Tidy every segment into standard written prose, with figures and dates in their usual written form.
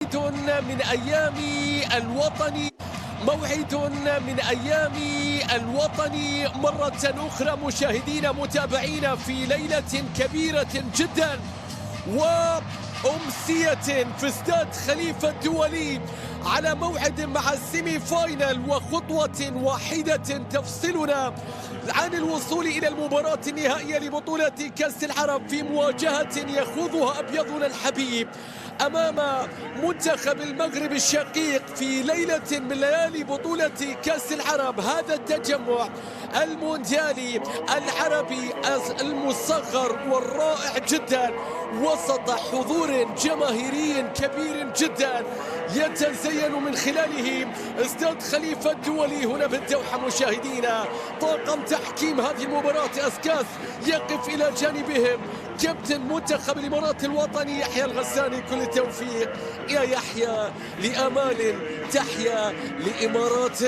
من أيام الوطن، موعد من أيام الوطن مرة أخرى مشاهدين متابعين في ليلة كبيرة جدا وأمسية في استاد خليفة الدولي على موعد مع السيمي فاينل وخطوة واحدة تفصلنا عن الوصول إلى المباراة النهائية لبطولة كأس العرب في مواجهة يخوضها أبيضنا الحبيب أمام منتخب المغرب الشقيق في ليلة من ليالي بطولة كأس العرب. هذا التجمع المونديالي العربي المصغر والرائع جدا وسط حضور جماهيري كبير جدا يتزين من خلاله استاد خليفة الدولي هنا بالدوحة. مشاهدينا طاقم تحكيم هذه المباراة أسكاس يقف إلى جانبهم كابتن منتخب الإمارات الوطني يحيى الغساني. كل التوفيق يا يحيى، لآمال تحيا، لإمارات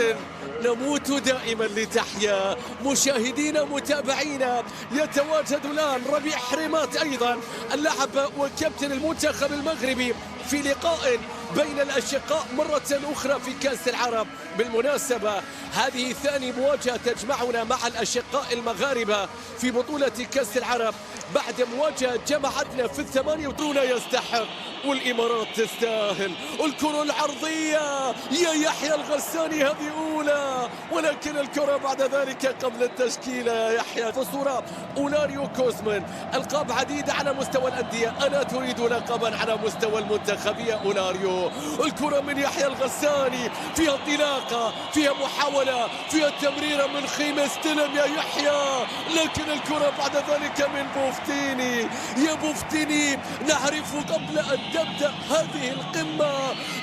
نموت دائما لتحيا. مشاهدينا متابعينا يتواجد الآن ربيع حريمات أيضا اللاعب وكابتن المنتخب المغربي في لقاء بين الأشقاء مرة أخرى في كأس العرب. بالمناسبة هذه ثاني مواجهة تجمعنا مع الأشقاء المغاربة في بطولة كأس العرب بعد مواجهة جمعتنا في 88. يستحق والإمارات تستاهل. الكرة العرضية يا يحيى الغساني هذه أولى، ولكن الكرة بعد ذلك قبل التشكيلة يا يحيى. في صورة أولاريو كوزمان، ألقاب عديدة على مستوى الأندية، أنا تريد لقبا على مستوى المنتخب يا أولاريو. الكرة من يحيى الغساني فيها انطلاقة، فيها محاولة، فيها تمريرة من خيمة، استلم يا يحيى، لكن الكرة بعد ذلك من بوفتيني. يا بوفتيني نعرف قبل أن تبدأ هذه القمة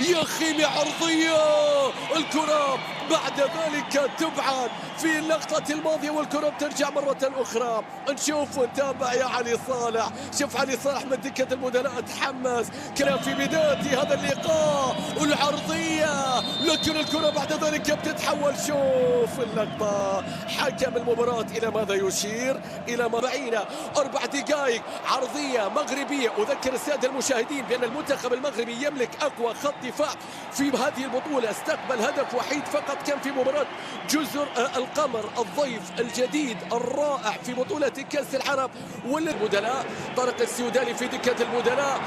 يا خيمة عرضية، الكرة بعد ذلك تبعد في اللقطة الماضية والكرة بترجع مرة أخرى. نشوف ونتابع يا علي صالح، شوف علي صالح من دكة المدلاء تحمس، كان في بداية هذا اللقاء العرضية، لكن الكرة بعد ذلك بتتحول. شوف اللقطة، حكم المباراة إلى ماذا يشير؟ إلى ما بعينا 4 دقائق عرضية مغربية. أذكر السادة المشاهدين بأن المنتخب المغربي يملك أقوى خط دفاع في هذه البطولة، استقبل هدف وحيد فقط كان في مباراة جزر القمر، الضيف الجديد الرائع في بطولة كأس العرب. والمدلاء طارق السيوداني في دكة المدلاء،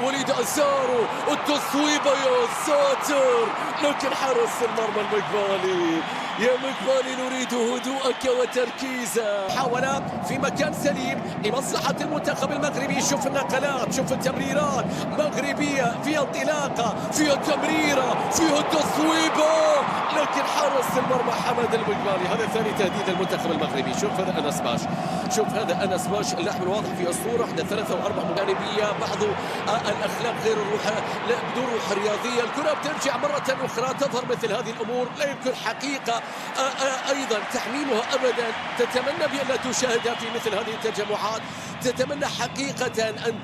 وليد أزارو، التصويبة يا ساتر، لكن حارس المرمى المقبالي. يا مقبالي نريد هدوءك وتركيزك. حاول في مكان سليم لمصلحة المنتخب المغربي. شوف النقلات، شوف التمريرات مغربية، فيها انطلاقة، فيها تمريرة، فيها تصويبة، لكن حارس المرمى حمد المقبالي. هذا ثاني تهديد المنتخب المغربي. شوف هذا أنس باش، شوف هذا أنس باش اللاعب الواضح في الصورة. احنا 3 و4 مغاربية، بعض الأخلاق غير الروح، لا بدون روح رياضية. الكرة بترجع مرة أخرى، تظهر مثل هذه الأمور لا يمكن حقيقة أيضا تحميمها أبدا. تتمنى بأن تشاهدها في مثل هذه التجمعات، تتمنى حقيقة أن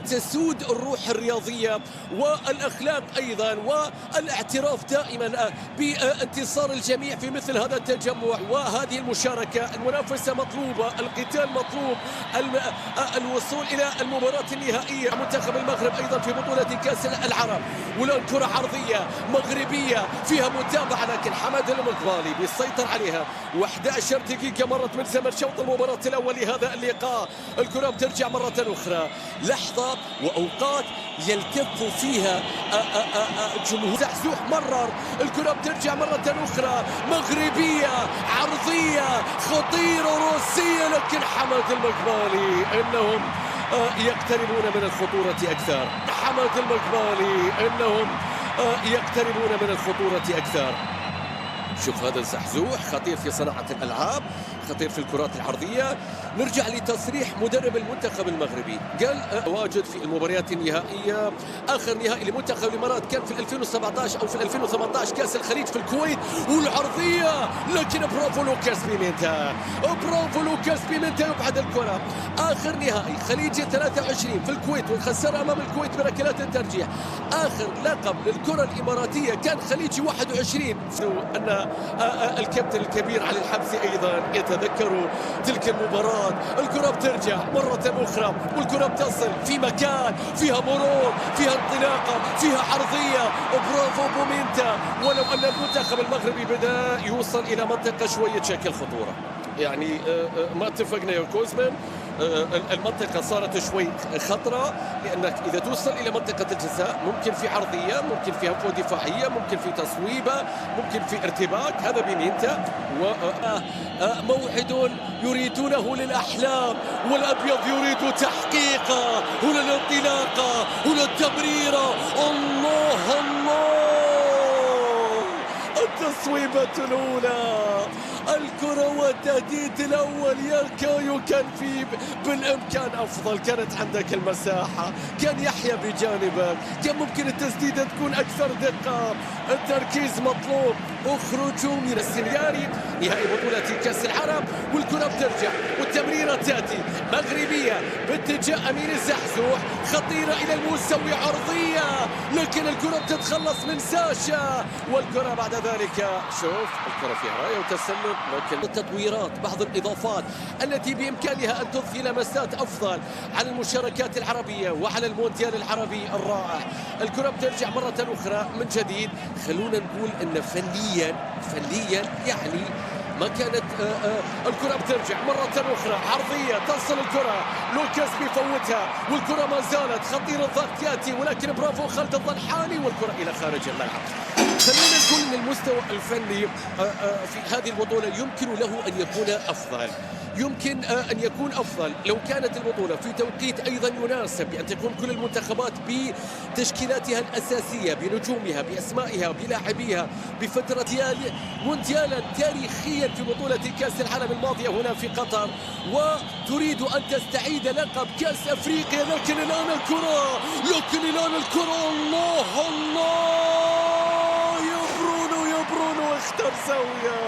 تسود الروح الرياضية والأخلاق أيضا، والاعتراف دائما بانتصار الجميع في مثل هذا التجمع وهذه المشاركة. المنافسة مطلوبة، القتال مطلوب، الوصول إلى المباراة النهائية. منتخب المغرب أيضا في بطولة كأس العرب، والآن كرة عرضية مغربية فيها متابعة، لكن حمد المقبالي بيسيطر عليها. 11 دقيقة مرت من زمن شوط المباراة الأول لهذا اللقاء. الكرة بترجع مرة أخرى، لحظة وأوقات يلتف فيها جمهور. زحزوح مرر، الكرة بترجع مرة أخرى، مغربية عرضية خطيرة روسية، لكن حمد المقبالي إنهم يقتربون من الخطورة أكثر. حمد المقبالي إنهم يقتربون من الخطورة أكثر. شوف هذا الزحزوح خطير في صناعة الألعاب، خطير في الكرات العرضية. نرجع لتصريح مدرب المنتخب المغربي، قال واجد في المباريات النهائية. آخر نهائي لمنتخب الإمارات كان في 2017 أو في 2018 كأس الخليج في الكويت، والعرضية، لكن برافو لوكاس بيمنتا، برافو لوكاس بيمنتا يبعد الكرة. آخر نهائي خليجي 23 في الكويت والخسارة أمام الكويت بركلات الترجيح. آخر لقب للكرة الإماراتية كان خليجي 21. أن الكابتن الكبير علي الحمسي أيضا يتذكر تلك المباراة. الكرة بترجع مرة أخرى والكرة بتصل في مكان فيها مرور، فيها انطلاقة، فيها عرضية. برافو بومينتا. ولو أن المنتخب المغربي بدأ يوصل إلى منطقة شوية شكل خطورة، يعني ما اتفقنا يا كوزمان، المنطقة صارت شوي خطرة، لأنك إذا توصل إلى منطقة الجزاء ممكن في عرضية، ممكن في هفوة دفاعية، ممكن في تصويبة، ممكن في ارتباك. هذا بيمينتا. وموعد يريدونه للأحلام، والأبيض يريد تحقيقه. هنا الانطلاقة، هنا التمريرة. الله الله، التصويبة الأولى، الكرة والتهديد الأول. يا كايو، كان في بالإمكان أفضل، كانت عندك المساحة، كان يحيى بجانبك، كان ممكن التسديدة تكون أكثر دقة. التركيز مطلوب. اخرجوا من السنياري. نهائي بطولة كأس العالم، والكرة بترجع والتمريرة تأتي مغربية باتجاه أمين الزحزوح، خطيرة إلى المستوى، عرضية، لكن الكرة بتتخلص من ساشا، والكرة بعد ذلك شوف الكرة فيها راية وتسلل، لكن التطويرات، بعض الإضافات التي بإمكانها أن تضفي لمسات أفضل على المشاركات العربية وعلى المونديال العربي الرائع. الكرة بترجع مرة أخرى من جديد. خلونا نقول أن فنيا يعني ما كانت الكرة بترجع مرة أخرى، عرضية تصل الكرة، لوكاس بيفوتها، والكرة ما زالت خطير الضغط يأتي، ولكن برافو خالد الضنحاني، والكرة إلى خارج الملعب. خلينا نقول ان المستوى الفني في هذه البطولة يمكن له ان يكون افضل، يمكن ان يكون افضل لو كانت البطولة في توقيت ايضا يناسب، بان تكون كل المنتخبات بتشكيلاتها الاساسية، بنجومها، باسمائها، بلاعبيها، بفترة مونديالا تاريخيا في بطولة كأس العالم الماضية هنا في قطر، وتريد ان تستعيد لقب كأس افريقيا. لكن الان الكرة، الله الله، اختر زاوية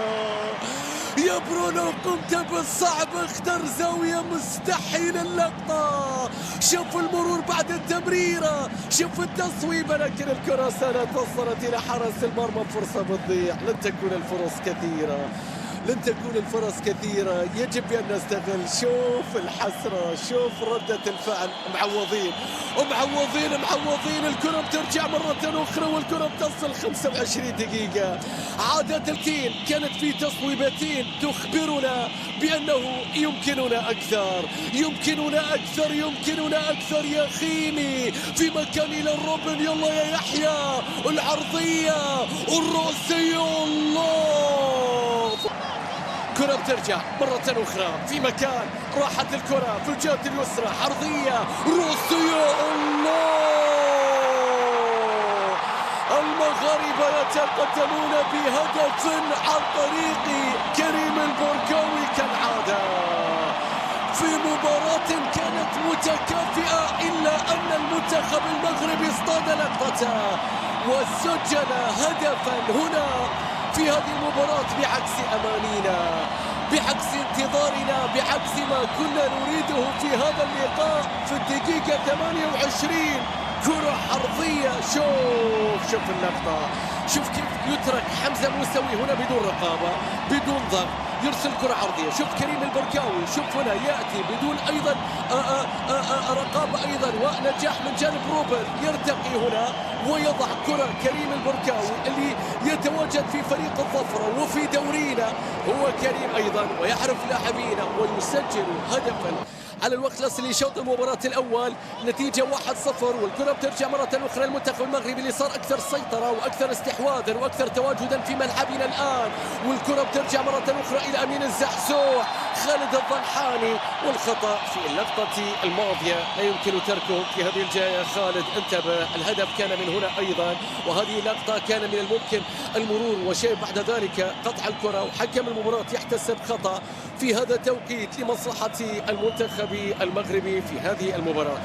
يا برونو، قمت بالصعب، اختر زاوية، مستحيل اللقطة. شوف المرور بعد التمريرة، شوف التصويبة، لكن الكرة سالت وصلت إلى حارس المرمى. فرصة بتضيع، لن تكون الفرص كثيرة، يجب أن نستغل. شوف الحسرة، شوف ردة الفعل. معوضين، الكرة بترجع مرة أخرى، والكرة بتصل 25 دقيقة. عادة الكين كانت في تصويبتين تخبرنا بأنه يمكننا أكثر يا خيمي، في مكان إلى الروبن. يلا يا يحيى، العرضية، الرأسية، الله. كرة بترجع مرة أخرى في مكان، راحت الكرة في الجهة اليسرى، عرضية، روسيا، الله. المغاربة يتقدمون بهدف عن طريق كريم البركاوي كالعادة في مباراة كانت متكافئة، إلا أن المنتخب المغربي اصطاد لقطته وسجل هدفا هنا في هذه المباراة، بعكس أمانينا، بعكس انتظارنا، بعكس ما كنا نريده في هذا اللقاء. في الدقيقة 28 كرة عرضية، شوف اللقطة، شوف كيف يترك حمزة موسوي هنا بدون رقابة، بدون ضغط، يرسل كرة عرضية. شوف كريم البركاوي، شوف هنا يأتي بدون أيضا رقابة أيضا، ونجاح من جانب روبن، يرتقي هنا ويضع كرة. كريم البركاوي اللي يتواجد في فريق الظفرة وفي دورينا هو كريم أيضا، ويعرف لاعبينا، ويسجل هدفا على الوقت الأصلي لشوط المباراة الأول. نتيجة 1-0، والكرة بترجع مرة أخرى المنتخب المغربي اللي صار أكثر سيطرة وأكثر استحواذا وأكثر تواجدا في ملعبنا الآن. والكرة بترجع مرة أخرى إلى أمين الزحزوح، خالد الضنحاني، والخطأ في اللقطة الماضية لا يمكن تركه في هذه الجاية. خالد انتبه، الهدف كان من هنا أيضا، وهذه اللقطة كان من الممكن المرور وشيء بعد ذلك قطع الكرة، وحكم المباراة يحتسب خطأ في هذا التوقيت لمصلحة المنتخب المغربي في هذه المباراة.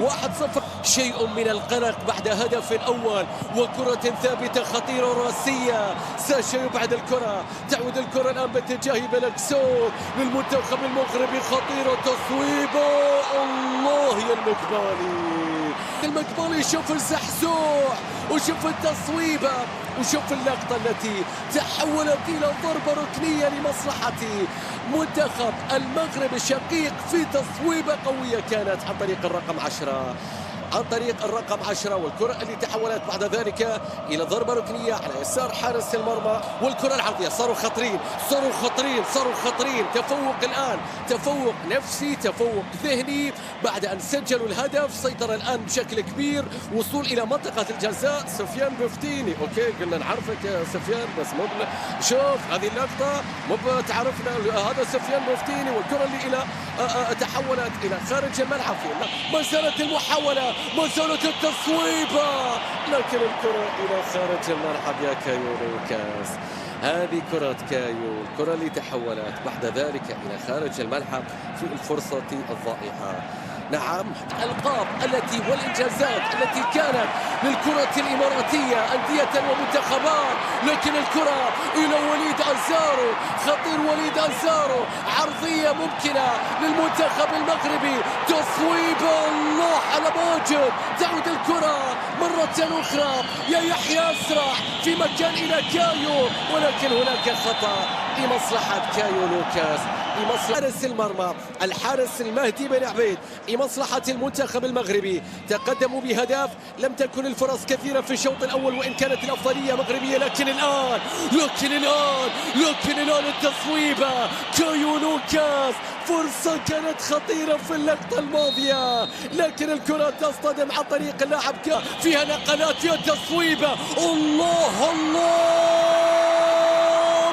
1-0، شيء من القلق بعد هدف أول، وكرة ثابتة خطيرة راسية. ساشا يبعد الكرة، تعود الكرة الآن باتجاه بلكسوت للمنتخب المغربي، خطيرة، تصويبه، الله يا المقبالي، المقبولي. شوف الزحزوح وشوف التصويبة وشوف اللقطة التي تحولت إلى ضربة ركنية لمصلحة منتخب المغرب الشقيق في تصويبة قوية كانت عن طريق الرقم 10 والكرة اللي تحولت بعد ذلك إلى ضربة ركنية على يسار حارس المرمى. والكرة العرضية صاروا خطرين. تفوق الآن، تفوق نفسي، تفوق ذهني بعد أن سجلوا الهدف. سيطر الآن بشكل كبير، وصول إلى منطقة الجزاء. سفيان بفتيني أوكي قلنا نعرفك يا سفيان، بس شوف هذه اللقطة تعرفنا هذا سفيان بفتيني. والكرة اللي إلى تحولت إلى خارج الملعب. ما زالت المحاولة، ما زالت التصويبة، لكن الكرة إلى خارج الملعب يا كايو لوكاس. هذه كرة كايو، الكرة اللي تحولت بعد ذلك إلى خارج الملعب في الفرصة الضائعة. نعم، الألقاب التي والإنجازات التي كانت للكرة الإماراتية أندية ومنتخبات، لكن الكرة إلى وليد أزارو، خطير وليد أزارو، عرضية ممكنة للمنتخب المغربي، تصويبة الله على ماجد، تعود الكرة مرة أخرى يا يحيى أسرع في مكان إلى كايو، ولكن هناك خطأ لمصلحة كايو لوكاس، لمصلحة حارس المرمى الحارس المهدي بن عبيد، لمصلحة المنتخب المغربي. تقدموا بهدف، لم تكن الفرص كثيرة في الشوط الأول وإن كانت الأفضلية مغربية، لكن الآن التصويبة كايو لوكاس، فرصة كانت خطيرة في اللقطة الماضية، لكن الكرة تصطدم عن طريق اللاعب فيها نقلات، فيها تصويبة، الله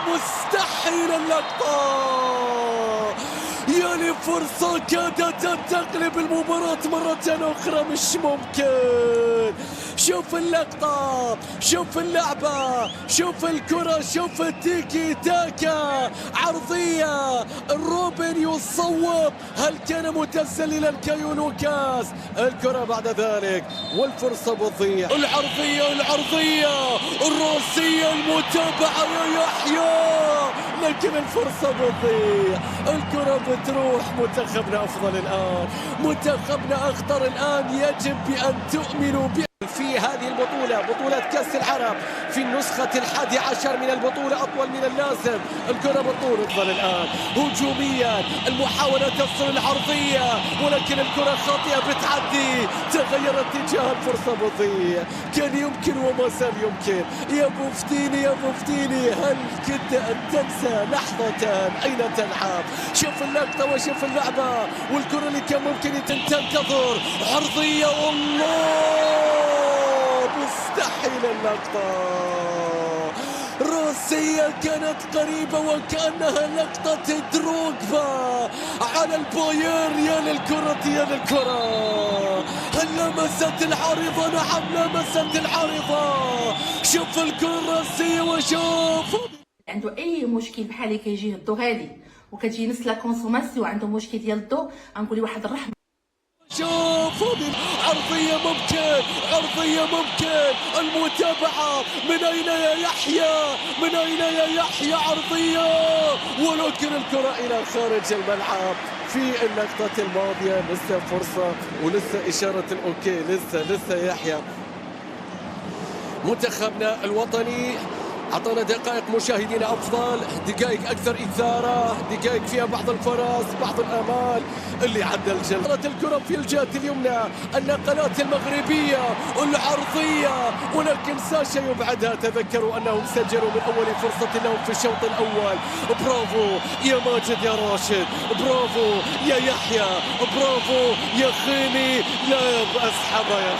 مستحيل اللقطة، يعني فرصة كادت أن تقلب المباراة مرة أخرى، مش ممكن. شوف اللقطة، شوف اللعبة، شوف الكرة، شوف التيكي تاكا، عرضية روبن يصوب، هل كان متسللا كايو لوكاس؟ الكرة بعد ذلك والفرصة بتضيع، العرضية الراسية المتابعة يا يحيى، لكن الفرصة بتضيع، الكرة بتروح. منتخبنا أفضل الآن، منتخبنا أخطر الآن، يجب بأن تؤمنوا في هذه البطولة، بطولة كأس العرب في النسخة 11 من البطولة، أطول من اللازم. الكرة بطول أفضل الآن هجوميا، المحاولة تصل العرضية، ولكن الكرة خاطئة بتعدي، تغير اتجاه الفرصة بتضيع، كان يمكن وما زال يمكن. يا مفتيني هل كنت أن تنسى لحظة أين تلعب؟ شوف اللقطة وشوف اللعبة، والكرة اللي كان ممكن تنتظر، عرضية الله مستحيل اللقطة، راسية كانت قريبة وكأنها لقطة دروغبا على الباير. يا للكرة هل لمست العارضة؟ نعم لمست العارضة، شوف الكرة الراسية وشوف عنده اي مشكل بحال اللي كيجي يهدو هادي وكتجي نفس لا كونسوماسيون عنده مشكل ديال الضو، غنقول لي واحد الرحمه. شوف عرضية ممكن، المتابعة من أين يا يحيى، عرضية، ولكن الكرة إلى خارج الملعب. في اللقطة الماضية لسه فرصة ولسه إشارة الأوكي، لسه يحيى. منتخبنا الوطني أعطانا دقائق مشاهدين أفضل، دقائق أكثر إثارة، دقائق فيها بعض الفرص، بعض الآمال اللي عدى الجلد. الكرة في الجهة اليمنى، النقلات المغربية، العرضية، ولكن ساشا يبعدها. تذكروا أنهم سجلوا من أول فرصة لهم في الشوط الأول. برافو يا ماجد يا راشد، برافو يا يحيى، برافو يا خيمي، لا أسحبها يا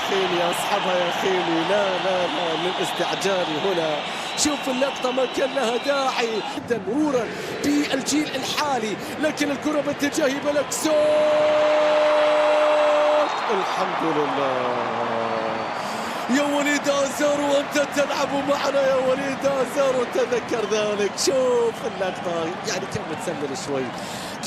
خيمي، لا للاستعجال هنا. شوف اللقطة ما كان لها داعي جدا، مرورا بالجيل الحالي، لكن الكرة باتجاه بلكسوت. الحمد لله يا وليد أزارو، أنت تلعب معنا يا وليد أزارو، تذكر ذلك. شوف اللقطة، يعني كان متسلل شوي،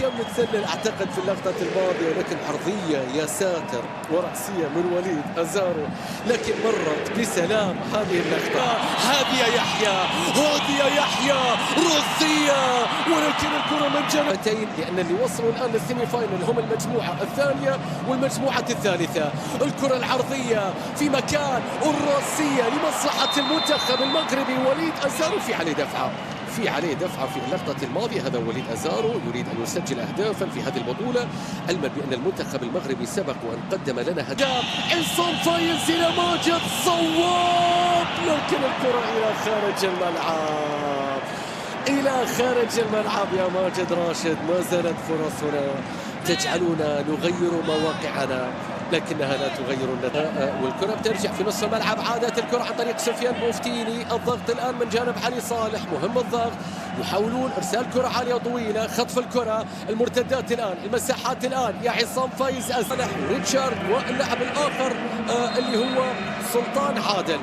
كان متسلل اعتقد في اللقطة الماضية، لكن عرضية يا ساتر ورأسية من وليد أزارو، لكن مرت بسلام هذه اللقطة. هذه يا يحيى، هذه يا يحيى روسية، ولكن الكرة من جنبتين، لأن اللي وصلوا الآن للسيمي فاينل هم المجموعة الثانية والمجموعة الثالثة. الكرة العرضية في مكان الراسية لمصلحة المنتخب المغربي. وليد أزارو في عليه دفعة، في عليه دفعة في اللقطة الماضية. هذا وليد أزارو يريد أن يسجل أهدافا في هذه البطولة، علما بأن المنتخب المغربي سبق وأن قدم لنا هدف. عصام فايز إلى ماجد صواب، لكن الكرة إلى خارج الملعب، إلى خارج الملعب يا ماجد راشد. ما زالت فرصنا تجعلنا نغير مواقعنا، لكنها لا تغير النتائج. والكرة بترجع في نصف الملعب، عادت الكرة عن طريق سفيان بوفتيني. الضغط الآن من جانب علي صالح، مهم الضغط، يحاولون إرسال كرة عالية طويلة، خطف الكرة، المرتدات الآن، المساحات الآن يا عصام فايز أزالح ريتشارد، واللاعب الآخر اللي هو سلطان عادل.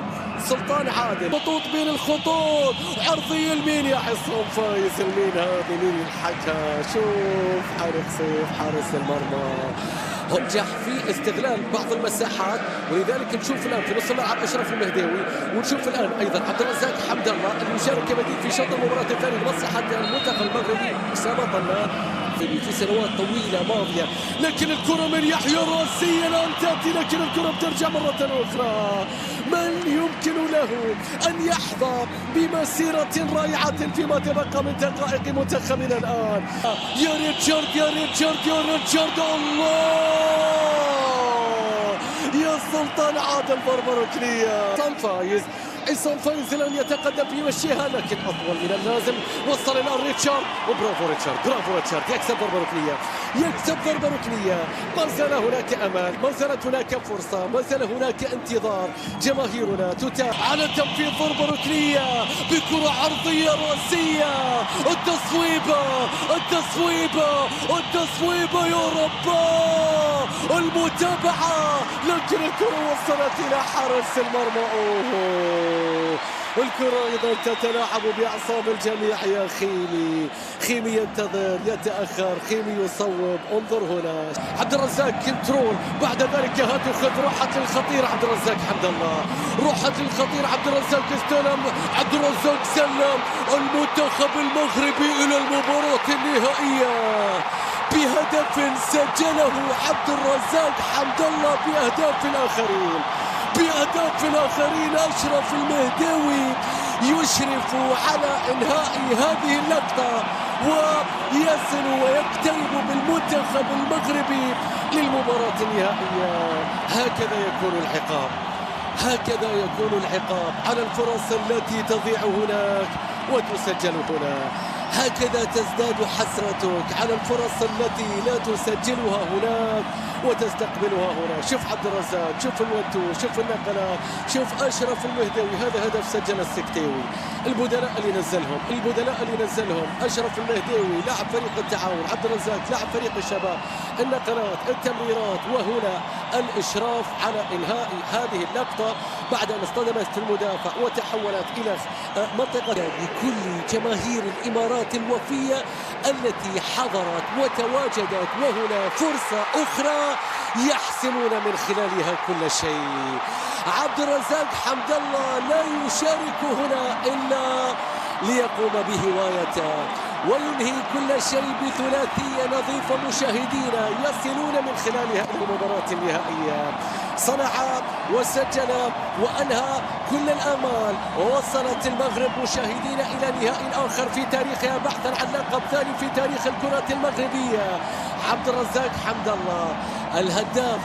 سلطان عادل، خطوط بين الخطوط، عرضية المين يا عصام فايز. المين هذه مين يلحقها؟ شوف حارس سيف حارس المرمى نجح في استغلال بعض المساحات، ولذلك نشوف الان في نص الملعب اشرف المهداوي، ونشوف الان ايضا عبد الرزاق حمد الله اللي يشارك كبديل في شوط المباراه الثاني لمصلحه المنتخب المغربي. اسامه طلال في سنوات طويله ماضيه، لكن الكره من يحيى راسيه الان تاتي، لكن الكره بترجع مره اخرى. من يمكن له ان يحظى بمسيره رائعه فيما تبقى من دقائق منتخبنا الان؟ يا ريتشارد يا ريتشارد يا ريتشارد، الله يا سلطان عادل، ضربة ركنية. عصام فايز، عصام فايز الان يتقدم في مشيها، لكن اطول من اللازم. وصل الان ريتشارد، وبرافو ريتشارد، برافو ريتشارد، يكسب ضربة ركنية، يكسب ضربة ركنية. ما زال هناك امل، ما زالت هناك فرصة، ما زال هناك انتظار. جماهيرنا تتابع على تنفيذ ضربة ركنية بكرة عرضية راسية. التصويبة التصويبة التصويبة يا رب، المتابعة، لكن الكرة وصلت إلى حارس المرمى. الكرة أيضا تتلاعب بأعصاب الجميع يا خيمي. خيمي ينتظر، يتأخر، خيمي يصوب. انظر هنا عبد الرزاق كنترول، بعد ذلك هتاخذ روحة الخطير عبد الرزاق حمد الله، روحة الخطير عبد الرزاق استلم، عبد الرزاق سلم. المنتخب المغربي إلى المباراة النهائية بهدف سجله عبد الرزاق حمد الله بأهداف الآخرين، بأهداف الآخرين. أشرف المهداوي يشرف على إنهاء هذه اللقطة ويصل ويقترب بالمنتخب المغربي للمباراة النهائية. هكذا يكون العقاب، هكذا يكون العقاب على الفرص التي تضيع هناك وتسجل هنا. هكذا تزداد حسرتك على الفرص التي لا تسجلها هناك وتستقبلها هنا. شوف عبد الرزاق، شوف الوتو، شوف النقلات، شوف اشرف المهداوي. هذا هدف سجل السكتاوي. البدلاء اللي نزلهم، البدلاء اللي نزلهم اشرف المهداوي لاعب فريق التعاون، عبد الرزاق لاعب فريق الشباب. النقلات، التمريرات، وهنا الاشراف على انهاء هذه اللقطه بعد ان اصطدمت في المدافع وتحولت الى منطقه. لكل جماهير الامارات الوفيه التي حضرت وتواجدت، وهنا فرصه اخرى يحسمون من خلالها كل شيء. عبد الرزاق حمد الله لا يشارك هنا إلا ليقوم بهوايته وينهي كل شيء بثلاثية نظيفة. مشاهدينا يصلون من خلالها إلى المباراة النهائية. صنع وسجل وأنهى كل الآمال، ووصلت المغرب مشاهدينا إلى نهائي آخر في تاريخها بحثا عن لقب ثاني في تاريخ الكرة المغربية. عبد الرزاق حمد الله الهداف